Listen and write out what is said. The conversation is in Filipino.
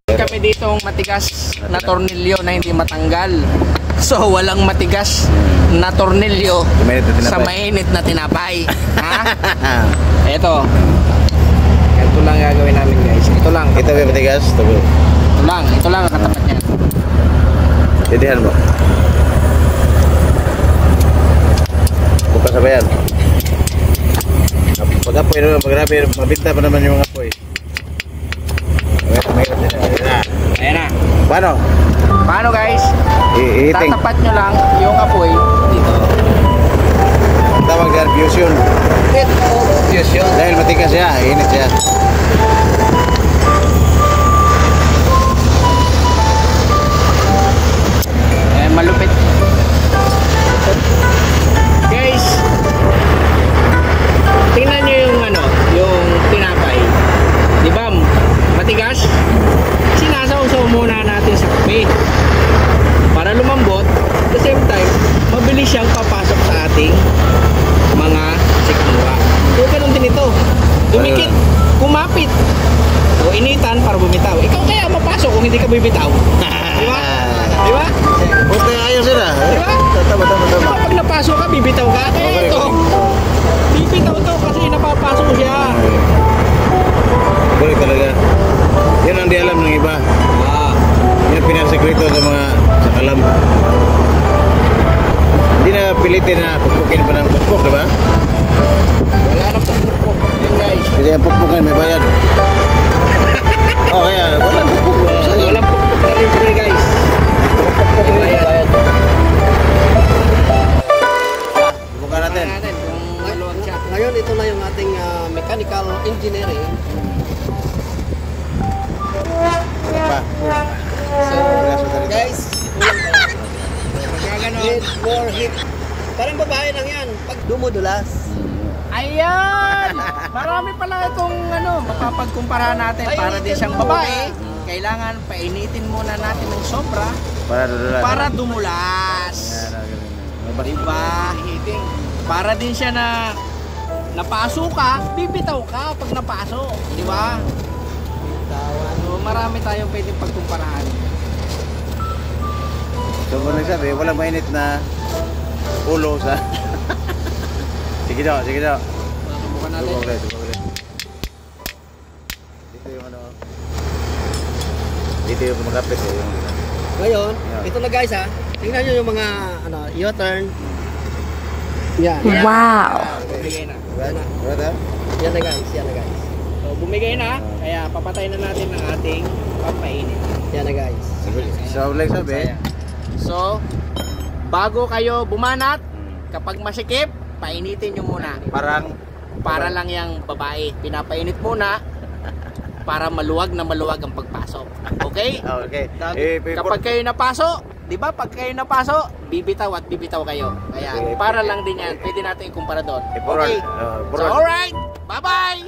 Kami ditong matigas na tornilyo na hindi matanggal. So walang matigas na tornilyo sa mainit na tinapay. Ha? Ito. Ito lang gagawin namin, guys. Ito lang. Ito ba matigas? Ito lang ang katapat niya. Titihan mo. Bukas sa bayan. Pag apoy naman, magrabe, mabinta pa naman yung mga apoy. Ayan na. Paano Guys? Iiting. Tatapat nyo lang yung apoy dito. Tawag yan, fusion. Fusion. Dahil matigas siya, init siya. Malupit. Guys, tingnan nyo yung yung tinapay. Di ba? Matigas. Sinasaw-saw muna natin sa kape para lumambot. At the same time, mabilis siyang papasok sa ating mga sikmura. So, ganun din ito. Dumikit, kumapit. O initan para bumitaw. Ikaw kaya mapasok kung hindi ka bibitaw. Di ba? Di ba? Buti ayos sila. Di ba? Tama. Diba pag napasok ka, bibitaw ka? Eh ito, bibitaw to kasi napapasok siya. Balik talaga. Yan ang di alam ng iba. Yan ang pinasekreto sa mga sakalam. Hindi na pilitin na pukpukin pa ng pukpuk, diba? Wala na pukpuk. Yan guys. Kasi ang pukpukan may bayad. Kaya walang pukpuk. Walang pukpuk na libre guys. Pukpuk may bayad. Bukan natin. Ngayon ito na yung ating mechanical engineering. Pa. So guys, need more heat. Parang babae lang yan pag dumudulas. Ayan! Marami pala itong mapapagkumpara natin para din siyang babae. Kailangan painitin muna natin ng sobra para dumulas. Diba? Para din siya na napaso ka, bibitaw ka pag napaso. Diba? So, marami tayong pwedeng pagkumparahan. So kung nagsabi, walang mainit na ulo sa... Sige daw. Subukan natin. Dito yung kumakapit eh. Ngayon, ito na guys tingnan nyo yung mga U-turn. Yan. Wow! Bumigay na. Yan na guys. So, bumigay na. Kaya papatay na natin ang ating pampainit. Yan na guys. So like sabi, so bago kayo bumanat, kapag masikip, painitin nyo muna. Para lang yung babae, pinapainit muna para maluwag ang pagpasok. Okay? Okay. Kapag kayo napaso, di ba? Pag kayo napaso, bibitaw kayo. Kaya para lang din yan, pwede natin ikumpara doon. Okay? So alright, bye-bye!